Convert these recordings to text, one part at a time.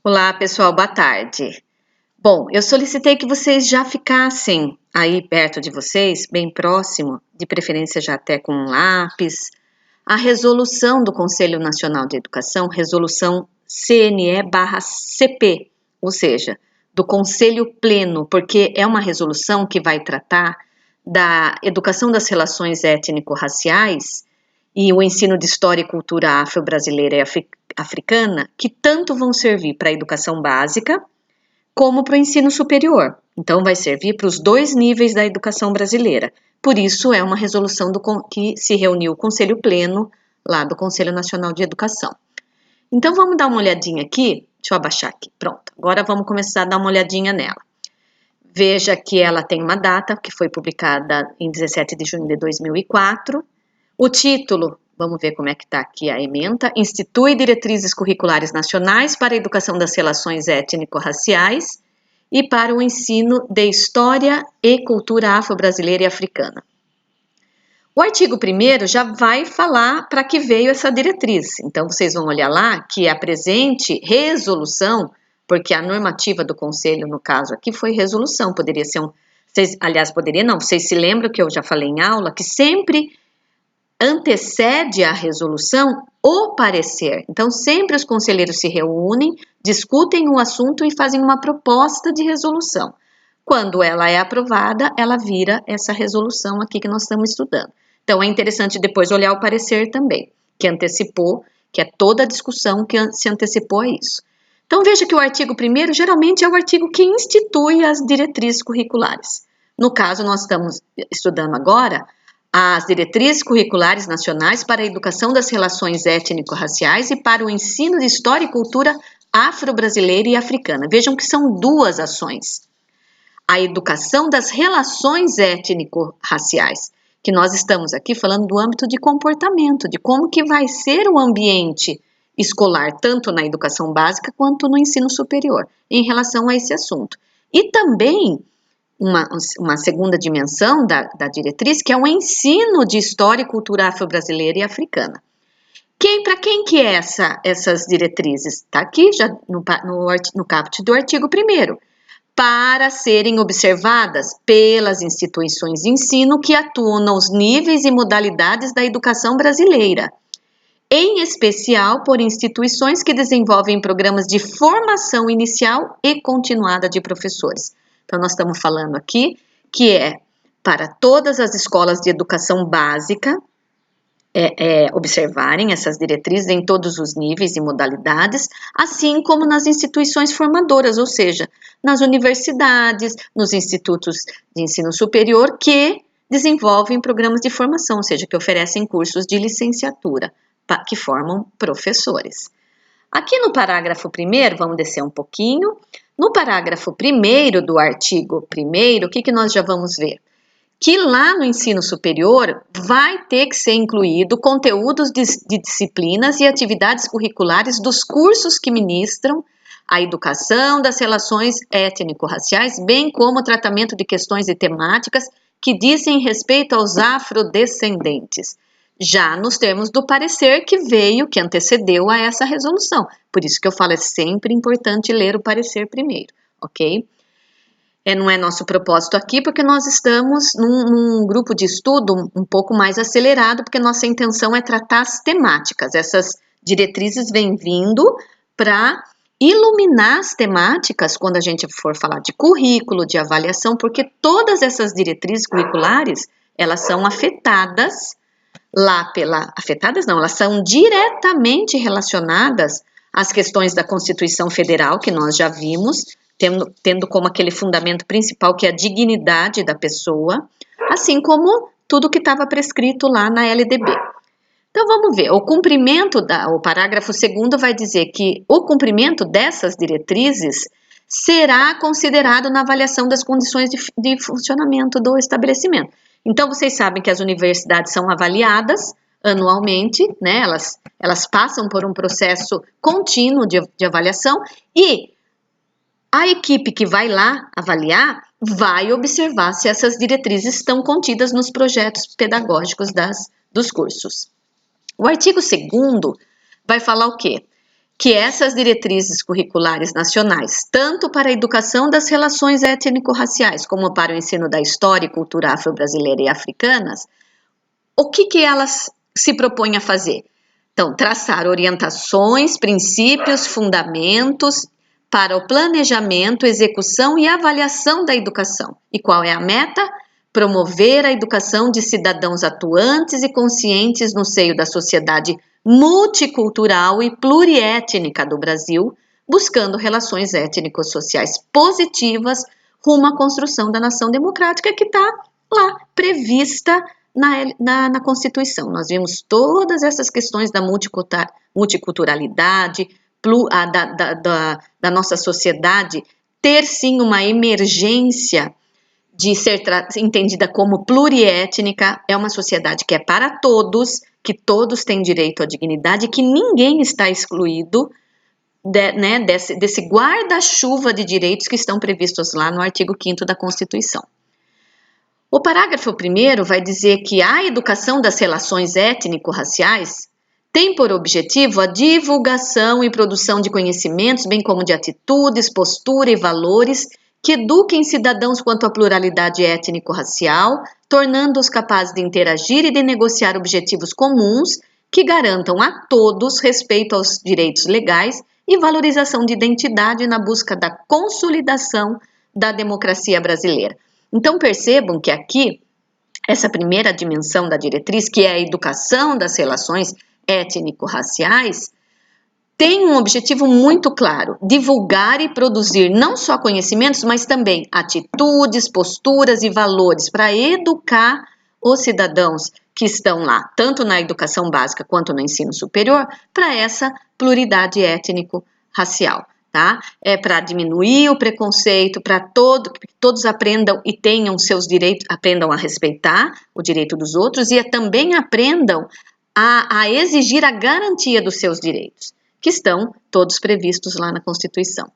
Olá, pessoal, boa tarde. Bom, eu solicitei que vocês já ficassem aí perto de vocês, bem próximo, de preferência já até com um lápis, a resolução do Conselho Nacional de Educação, resolução CNE/CP, ou seja, do Conselho Pleno, porque é uma resolução que vai tratar da educação das relações étnico-raciais e o ensino de história e cultura afro-brasileira e africana, que tanto vão servir para a educação básica como para o ensino superior. Então, vai servir para os dois níveis da educação brasileira. Por isso, é uma resolução que se reuniu o Conselho Pleno, lá do Conselho Nacional de Educação. Então, vamos dar uma olhadinha aqui. Deixa eu abaixar aqui. Pronto. Agora, vamos começar a dar uma olhadinha nela. Veja que ela tem uma data, que foi publicada em 17 de junho de 2004. O título, vamos ver como é que está aqui a ementa, institui diretrizes curriculares nacionais para a educação das relações étnico-raciais e para o ensino de história e cultura afro-brasileira e africana. O artigo 1º já vai falar para que veio essa diretriz. Então, vocês vão olhar lá que a presente resolução, porque a normativa do conselho, no caso aqui, foi resolução, poderia ser poderia não, vocês se lembram que eu já falei em aula, que sempre antecede a resolução o parecer. Então, sempre os conselheiros se reúnem, discutem o assunto e fazem uma proposta de resolução. Quando ela é aprovada, ela vira essa resolução aqui que nós estamos estudando. Então, é interessante depois olhar o parecer também, que antecipou, que é toda a discussão que se antecipou a isso. Então, veja que o artigo 1º geralmente é o artigo que institui as diretrizes curriculares. No caso, nós estamos estudando agora as diretrizes curriculares nacionais para a educação das relações étnico-raciais e para o ensino de história e cultura afro-brasileira e africana. Vejam que são duas ações. A educação das relações étnico-raciais, que nós estamos aqui falando do âmbito de comportamento, de como que vai ser o ambiente escolar, tanto na educação básica quanto no ensino superior, em relação a esse assunto. E também uma segunda dimensão da diretriz, que é o ensino de história e cultura afro-brasileira e africana. Para quem que é essas diretrizes? Está aqui já no caput do artigo 1º. Para serem observadas pelas instituições de ensino que atuam nos níveis e modalidades da educação brasileira, em especial por instituições que desenvolvem programas de formação inicial e continuada de professores. Então, nós estamos falando aqui que é para todas as escolas de educação básica observarem essas diretrizes em todos os níveis e modalidades, assim como nas instituições formadoras, ou seja, nas universidades, nos institutos de ensino superior que desenvolvem programas de formação, ou seja, que oferecem cursos de licenciatura, que formam professores. Aqui no parágrafo 1º, vamos descer um pouquinho, no parágrafo 1º do artigo 1º, o que nós já vamos ver? Que lá no ensino superior vai ter que ser incluído conteúdos de disciplinas e atividades curriculares dos cursos que ministram a educação das relações étnico-raciais, bem como o tratamento de questões e temáticas que dizem respeito aos afrodescendentes, já nos termos do parecer que antecedeu a essa resolução. Por isso que eu falo, é sempre importante ler o parecer primeiro, ok? Não é nosso propósito aqui, porque nós estamos num grupo de estudo um pouco mais acelerado, porque nossa intenção é tratar as temáticas. Essas diretrizes vêm vindo para iluminar as temáticas quando a gente for falar de currículo, de avaliação, porque todas essas diretrizes curriculares, elas são afetadas elas são diretamente relacionadas às questões da Constituição Federal, que nós já vimos, tendo como aquele fundamento principal que é a dignidade da pessoa, assim como tudo que estava prescrito lá na LDB. Então vamos ver, o parágrafo 2º vai dizer que o cumprimento dessas diretrizes será considerado na avaliação das condições de funcionamento do estabelecimento. Então vocês sabem que as universidades são avaliadas anualmente, né? Elas passam por um processo contínuo de avaliação e a equipe que vai lá avaliar vai observar se essas diretrizes estão contidas nos projetos pedagógicos dos cursos. O artigo 2º vai falar o quê? que essas diretrizes curriculares nacionais, tanto para a educação das relações étnico-raciais, como para o ensino da história e cultura afro-brasileira e africanas, o que elas se propõem a fazer? Então, traçar orientações, princípios, fundamentos para o planejamento, execução e avaliação da educação. E qual é a meta? Promover a educação de cidadãos atuantes e conscientes no seio da sociedade multicultural e pluriétnica do Brasil, buscando relações étnico-sociais positivas rumo à construção da nação democrática que está lá prevista na Constituição. Nós vimos todas essas questões da multiculturalidade, da nossa sociedade ter sim uma emergência de ser entendida como pluriétnica. É uma sociedade que é para todos, que todos têm direito à dignidade, que ninguém está excluído desse guarda-chuva de direitos que estão previstos lá no artigo 5º da Constituição. O parágrafo 1º vai dizer que a educação das relações étnico-raciais tem por objetivo a divulgação e produção de conhecimentos, bem como de atitudes, postura e valores que eduquem cidadãos quanto à pluralidade étnico-racial, tornando-os capazes de interagir e de negociar objetivos comuns que garantam a todos respeito aos direitos legais e valorização de identidade na busca da consolidação da democracia brasileira. Então percebam que aqui, essa primeira dimensão da diretriz, que é a educação das relações étnico-raciais, tem um objetivo muito claro: divulgar e produzir não só conhecimentos, mas também atitudes, posturas e valores para educar os cidadãos que estão lá, tanto na educação básica quanto no ensino superior, para essa pluralidade étnico-racial. Tá? É para diminuir o preconceito, para que todos aprendam e tenham seus direitos, aprendam a respeitar o direito dos outros e também aprendam a exigir a garantia dos seus direitos, que estão todos previstos lá na Constituição.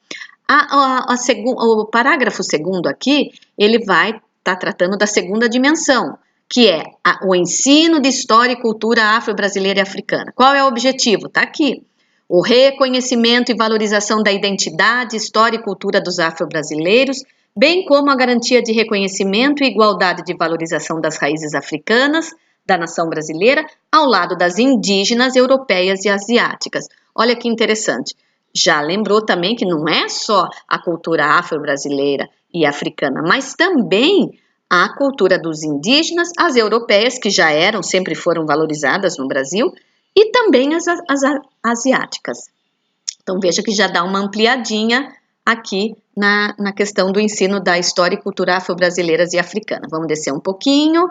O parágrafo 2º aqui, ele vai estar tratando da segunda dimensão, que é o ensino de história e cultura afro-brasileira e africana. Qual é o objetivo? Está aqui. O reconhecimento e valorização da identidade, história e cultura dos afro-brasileiros, bem como a garantia de reconhecimento e igualdade de valorização das raízes africanas da nação brasileira, ao lado das indígenas, europeias e asiáticas. Olha que interessante. Já lembrou também que não é só a cultura afro-brasileira e africana, mas também a cultura dos indígenas, as europeias, que já sempre foram valorizadas no Brasil, e também as asiáticas. Então veja que já dá uma ampliadinha aqui na questão do ensino da história e cultura afro-brasileiras e africana. Vamos descer um pouquinho.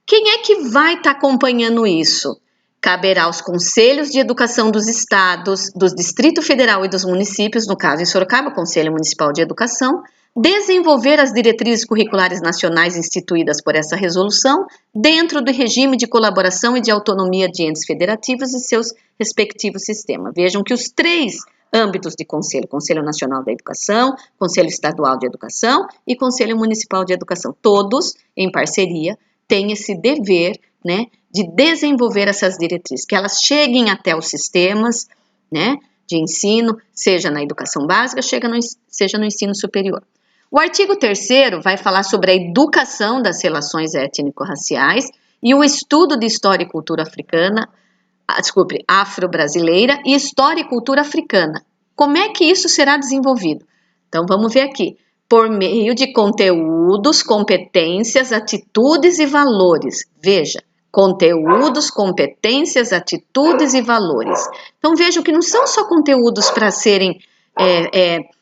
Quem é que vai estar acompanhando isso? Caberá aos conselhos de educação dos estados, do Distrito Federal e dos municípios, no caso em Sorocaba, Conselho Municipal de Educação, desenvolver as diretrizes curriculares nacionais instituídas por essa resolução dentro do regime de colaboração e de autonomia de entes federativos e seus respectivos sistemas. Vejam que os 3 âmbitos de Conselho Nacional da Educação, Conselho Estadual de Educação e Conselho Municipal de Educação, todos em parceria, têm esse dever, né, de desenvolver essas diretrizes, que elas cheguem até os sistemas, né, de ensino, seja na educação básica, seja no ensino superior. O artigo 3º vai falar sobre a educação das relações étnico-raciais e o estudo de história e cultura afro-brasileira e história e cultura africana. Como é que isso será desenvolvido? Então vamos ver aqui. Por meio de conteúdos, competências, atitudes e valores. Veja, conteúdos, competências, atitudes e valores. Então vejam que não são só conteúdos para serem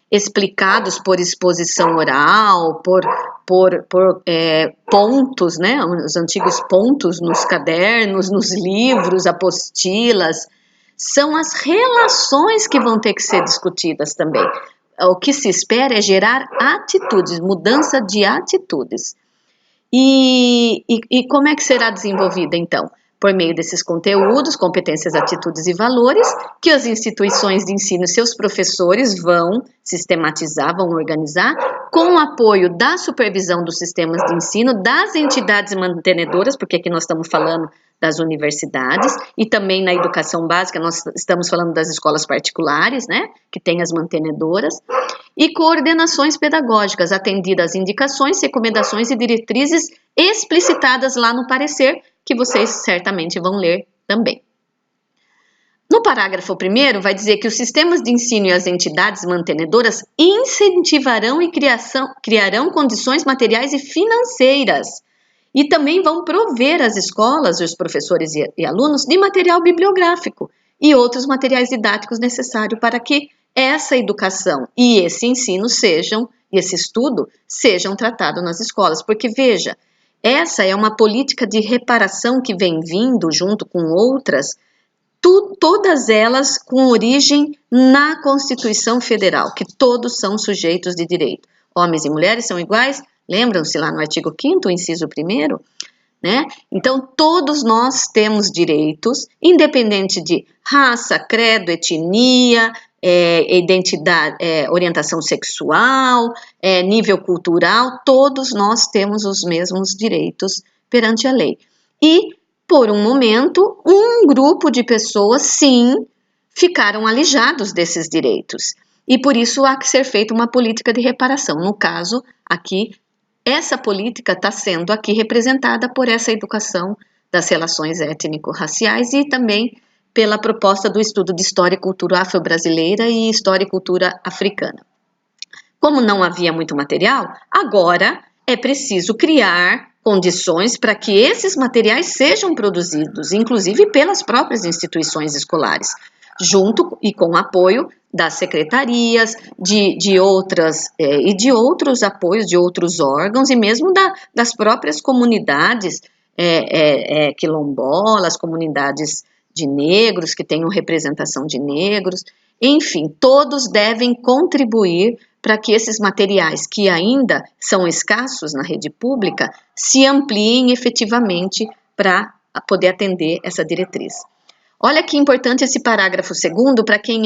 explicados por exposição oral, por pontos, né? Os antigos pontos nos cadernos, nos livros, apostilas. São as relações que vão ter que ser discutidas também. O que se espera é gerar atitudes, mudança de atitudes. E como é que será desenvolvida, então? Por meio desses conteúdos, competências, atitudes e valores, que as instituições de ensino e seus professores vão sistematizar, vão organizar, com o apoio da supervisão dos sistemas de ensino, das entidades mantenedoras, porque aqui nós estamos falando das universidades e também na educação básica, nós estamos falando das escolas particulares, né, que tem as mantenedoras, e coordenações pedagógicas, atendidas às indicações, recomendações e diretrizes explicitadas lá no parecer, que vocês certamente vão ler também. No parágrafo 1º, vai dizer que os sistemas de ensino e as entidades mantenedoras incentivarão e criarão condições materiais e financeiras e também vão prover as escolas, os professores e alunos de material bibliográfico e outros materiais didáticos necessários para que essa educação e esse ensino e esse estudo sejam tratados nas escolas. Porque, veja, essa é uma política de reparação que vem vindo junto com outras, todas elas com origem na Constituição Federal, que todos são sujeitos de direito. Homens e mulheres são iguais, lembram-se lá no artigo 5º, inciso 1º, né? Então, todos nós temos direitos, independente de raça, credo, etnia, identidade, orientação sexual, nível cultural, todos nós temos os mesmos direitos perante a lei. E por um momento, um grupo de pessoas, sim, ficaram alijados desses direitos. E por isso há que ser feita uma política de reparação. No caso, aqui, essa política está sendo aqui representada por essa educação das relações étnico-raciais e também pela proposta do estudo de História e Cultura Afro-Brasileira e História e Cultura Africana. Como não havia muito material, agora é preciso criar condições para que esses materiais sejam produzidos, inclusive pelas próprias instituições escolares, junto e com apoio das secretarias, de outros apoios de outros órgãos e mesmo das próprias comunidades quilombolas, comunidades de negros que tenham representação de negros, enfim, todos devem contribuir para que esses materiais que ainda são escassos na rede pública se ampliem efetivamente para poder atender essa diretriz. Olha que importante esse parágrafo 2º para quem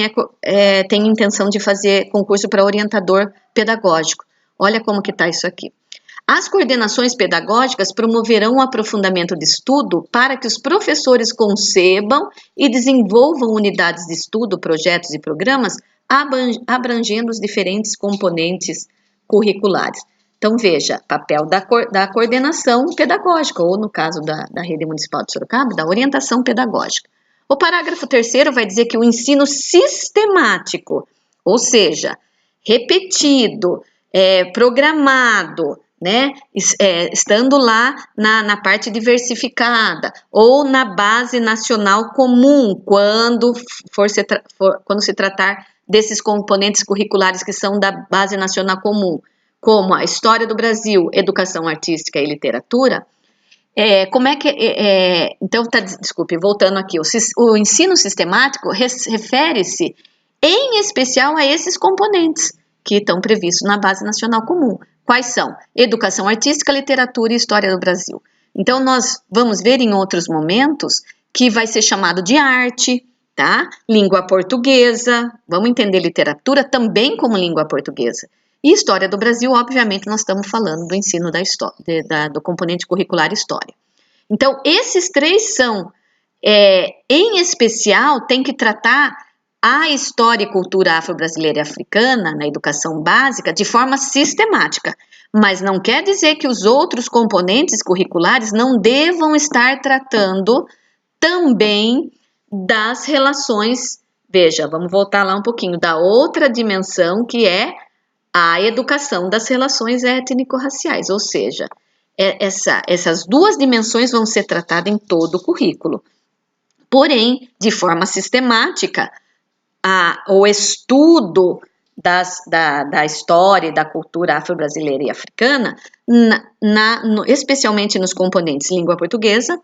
tem intenção de fazer concurso para orientador pedagógico. Olha como que está isso aqui. As coordenações pedagógicas promoverão o aprofundamento de estudo para que os professores concebam e desenvolvam unidades de estudo, projetos e programas abrangendo os diferentes componentes curriculares. Então, veja, papel da coordenação pedagógica, ou no caso da Rede Municipal de Sorocaba, da orientação pedagógica. O parágrafo 3º vai dizer que o ensino sistemático, ou seja, repetido, programado, né, estando lá na parte diversificada ou na base nacional comum, quando se tratar desses componentes curriculares que são da base nacional comum, como a história do Brasil, educação artística e literatura. Então, desculpe, voltando aqui, o ensino sistemático refere-se em especial a esses componentes que estão previstos na base nacional comum. Quais são? Educação artística, literatura e história do Brasil. Então, nós vamos ver em outros momentos que vai ser chamado de arte, tá? Língua portuguesa, vamos entender literatura também como língua portuguesa. E história do Brasil, obviamente, nós estamos falando do ensino do componente curricular história. Então, esses três são, em especial, tem que tratar a história e cultura afro-brasileira e africana na educação básica de forma sistemática, mas não quer dizer que os outros componentes curriculares não devam estar tratando também das relações. Veja, vamos voltar lá um pouquinho, da outra dimensão que é a educação das relações étnico-raciais, ou seja, essas duas dimensões vão ser tratadas em todo o currículo. Porém, de forma sistemática, o estudo da história e da cultura afro-brasileira e africana, especialmente nos componentes língua portuguesa,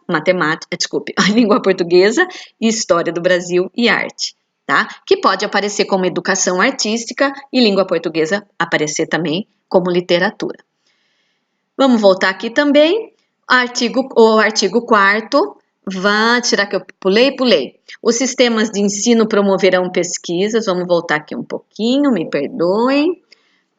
língua portuguesa, história do Brasil e arte, tá? Que pode aparecer como educação artística e língua portuguesa aparecer também como literatura. Vamos voltar aqui também, o artigo 4º, será que eu pulei? Os sistemas de ensino promoverão pesquisas, vamos voltar aqui um pouquinho, me perdoem.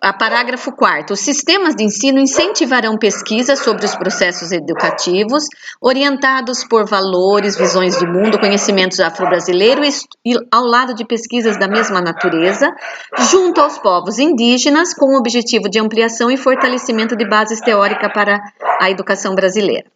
Parágrafo 4º. Os sistemas de ensino incentivarão pesquisas sobre os processos educativos, orientados por valores, visões de mundo, conhecimentos afro-brasileiros e ao lado de pesquisas da mesma natureza, junto aos povos indígenas, com o objetivo de ampliação e fortalecimento de bases teóricas para a educação brasileira.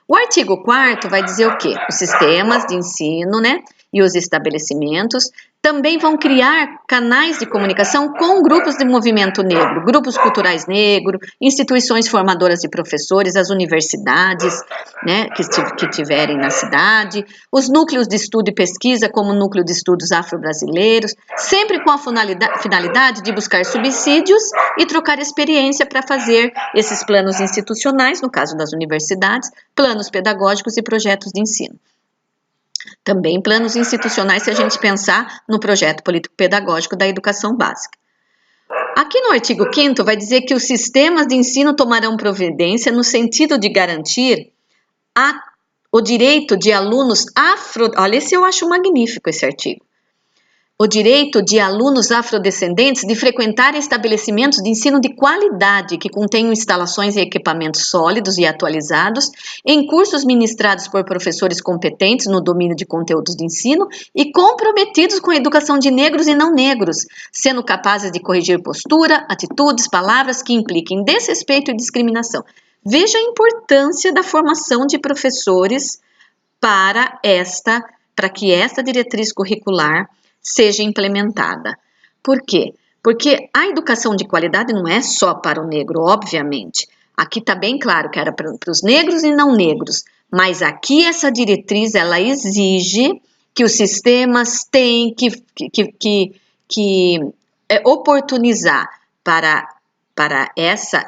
O artigo 4º vai dizer o quê? Os sistemas de ensino, né, e os estabelecimentos também vão criar canais de comunicação com grupos de movimento negro, grupos culturais negros, instituições formadoras de professores, as universidades, né, que tiverem na cidade, os núcleos de estudo e pesquisa, como o Núcleo de Estudos Afro-Brasileiros, sempre com a finalidade de buscar subsídios e trocar experiência para fazer esses planos institucionais, no caso das universidades, planos pedagógicos e projetos de ensino. Também planos institucionais se a gente pensar no projeto político-pedagógico da educação básica. Aqui no artigo 5º vai dizer que os sistemas de ensino tomarão providência no sentido de garantir o direito de alunos Olha, esse eu acho magnífico, esse artigo. O direito de alunos afrodescendentes de frequentar estabelecimentos de ensino de qualidade que contenham instalações e equipamentos sólidos e atualizados, em cursos ministrados por professores competentes no domínio de conteúdos de ensino e comprometidos com a educação de negros e não negros, sendo capazes de corrigir postura, atitudes, palavras que impliquem desrespeito e discriminação. Veja a importância da formação de professores para que esta diretriz curricular seja implementada. Por quê? Porque a educação de qualidade não é só para o negro, obviamente. Aqui está bem claro que era para os negros e não negros, mas aqui essa diretriz ela exige que os sistemas têm que oportunizar para essa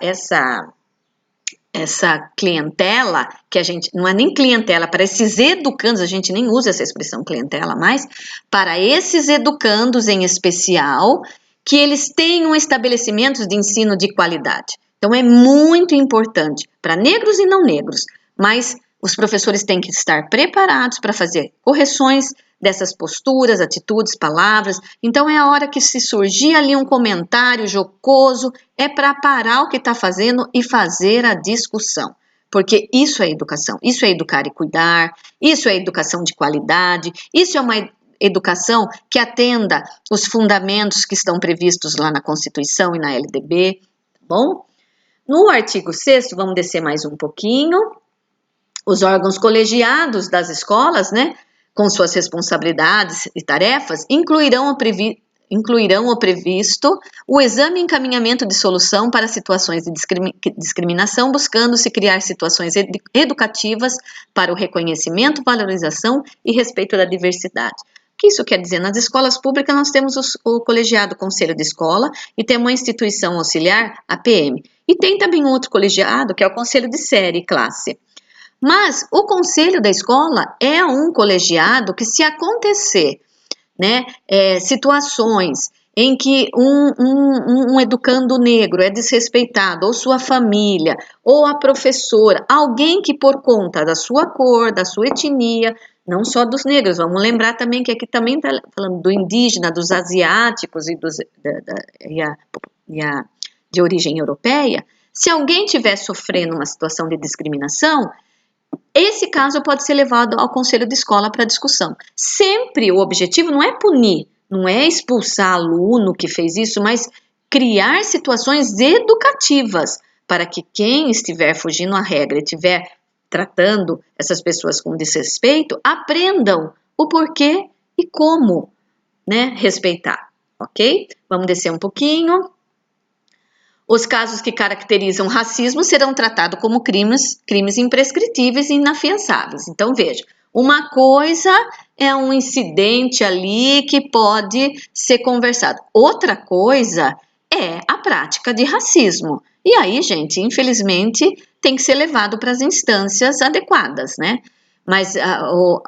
clientela, que a gente, não é nem clientela, para esses educandos, a gente nem usa essa expressão clientela mais, para esses educandos em especial, que eles tenham estabelecimentos de ensino de qualidade. Então é muito importante para negros e não negros, mas os professores têm que estar preparados para fazer correções dessas posturas, atitudes, palavras. Então é a hora que se surgir ali um comentário jocoso, é para parar o que está fazendo e fazer a discussão. Porque isso é educação, isso é educar e cuidar, isso é educação de qualidade, isso é uma educação que atenda os fundamentos que estão previstos lá na Constituição e na LDB, tá bom? No artigo 6º, vamos descer mais um pouquinho, os órgãos colegiados das escolas, né, com suas responsabilidades e tarefas, incluirão o previsto o exame e encaminhamento de solução para situações de discriminação, buscando-se criar situações educativas para o reconhecimento, valorização e respeito da diversidade. O que isso quer dizer? Nas escolas públicas nós temos o colegiado Conselho de Escola e temos uma instituição auxiliar, a PM. E tem também um outro colegiado, que é o Conselho de Série e Classe. Mas o conselho da escola é um colegiado que, se acontecer, né, situações em que um educando negro é desrespeitado, ou sua família, ou a professora, alguém que por conta da sua cor, da sua etnia, não só dos negros, vamos lembrar também que aqui também está falando do indígena, dos asiáticos e de origem europeia, se alguém estiver sofrendo uma situação de discriminação, esse caso pode ser levado ao conselho de escola para discussão. Sempre o objetivo não é punir, não é expulsar aluno que fez isso, mas criar situações educativas para que quem estiver fugindo à regra e estiver tratando essas pessoas com desrespeito, aprendam o porquê e como, né, respeitar, ok? Vamos descer um pouquinho. Os casos que caracterizam racismo serão tratados como crimes imprescritíveis e inafiançáveis. Então, veja, uma coisa é um incidente ali que pode ser conversado. Outra coisa é a prática de racismo. E aí, gente, infelizmente, tem que ser levado para as instâncias adequadas, né? Mas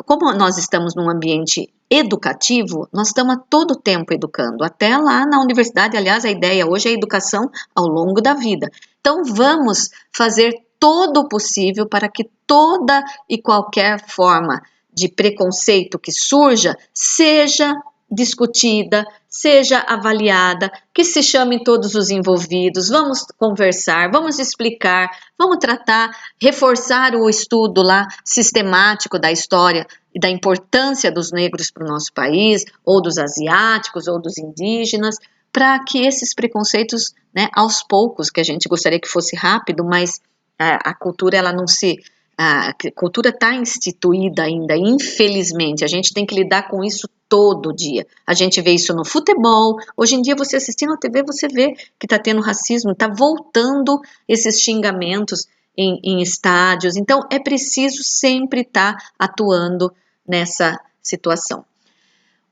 como nós estamos num ambiente educativo, nós estamos a todo tempo educando, até lá na universidade. Aliás, a ideia hoje é a educação ao longo da vida. Então, vamos fazer todo o possível para que toda e qualquer forma de preconceito que surja seja discutida, seja avaliada, que se chame todos os envolvidos, vamos conversar, vamos explicar, vamos tratar, reforçar o estudo lá sistemático da história e da importância dos negros para o nosso país, ou dos asiáticos, ou dos indígenas, para que esses preconceitos, né, aos poucos, que a gente gostaria que fosse rápido, mas a cultura ela não se... A cultura está instituída ainda, infelizmente, a gente tem que lidar com isso todo dia. A gente vê isso no futebol, hoje em dia você assistindo a TV, você vê que está tendo racismo, está voltando esses xingamentos em estádios, então é preciso sempre estar atuando nessa situação.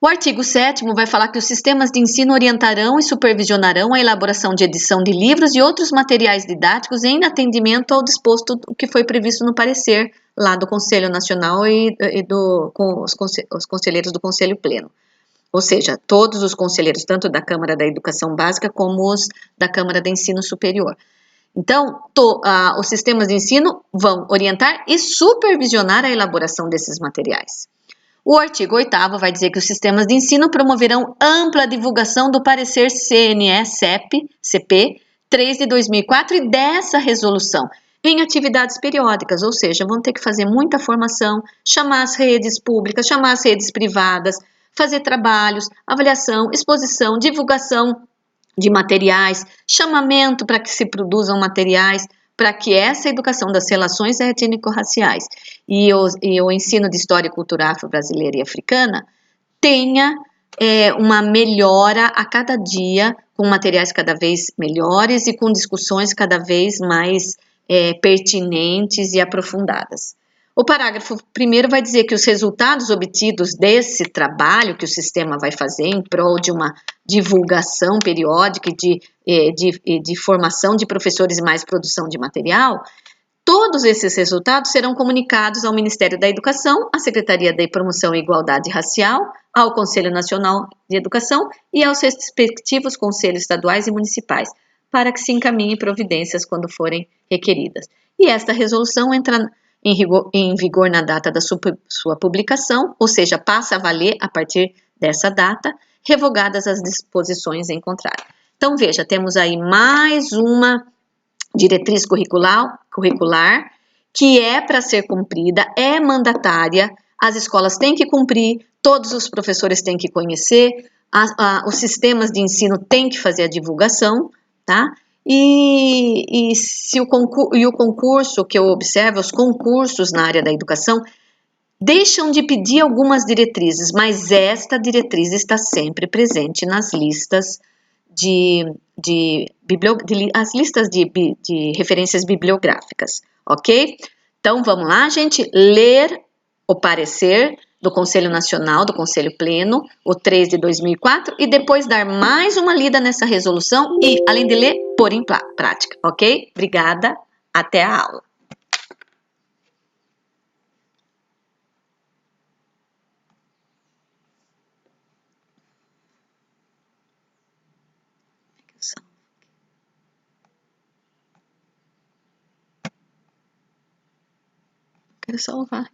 O artigo 7º vai falar que os sistemas de ensino orientarão e supervisionarão a elaboração de edição de livros e outros materiais didáticos em atendimento ao disposto que foi previsto no parecer lá do Conselho Nacional com os conselheiros do Conselho Pleno. Ou seja, todos os conselheiros, tanto da Câmara da Educação Básica como os da Câmara de Ensino Superior. Então, os sistemas de ensino vão orientar e supervisionar a elaboração desses materiais. O artigo 8º vai dizer que os sistemas de ensino promoverão ampla divulgação do parecer CNE-CP 3 de 2004 e dessa resolução em atividades periódicas, ou seja, vão ter que fazer muita formação, chamar as redes públicas, chamar as redes privadas, fazer trabalhos, avaliação, exposição, divulgação de materiais, chamamento para que se produzam materiais, para que essa educação das relações étnico-raciais e o ensino de história e cultura afro-brasileira e africana tenha uma melhora a cada dia, com materiais cada vez melhores e com discussões cada vez mais pertinentes e aprofundadas. O parágrafo 1º vai dizer que os resultados obtidos desse trabalho que o sistema vai fazer em prol de uma divulgação periódica e de formação de professores e mais produção de material, todos esses resultados serão comunicados ao Ministério da Educação, à Secretaria de Promoção e Igualdade Racial, ao Conselho Nacional de Educação e aos respectivos conselhos estaduais e municipais, para que se encaminhem providências quando forem requeridas. E esta resolução entra em vigor na data da sua publicação, ou seja, passa a valer a partir dessa data, revogadas as disposições em contrário. Então, veja, temos aí mais uma diretriz curricular que é para ser cumprida, é mandatária, as escolas têm que cumprir, todos os professores têm que conhecer, os sistemas de ensino têm que fazer a divulgação, tá? E o concurso que eu observo, os concursos na área da educação, deixam de pedir algumas diretrizes, mas esta diretriz está sempre presente nas listas as listas de referências bibliográficas, ok? Então, vamos lá, gente, ler o parecer do Conselho Nacional, do Conselho Pleno, o 3 de 2004, e depois dar mais uma lida nessa resolução e, além de ler, pôr em prática, ok? Obrigada, até a aula. Quero salvar.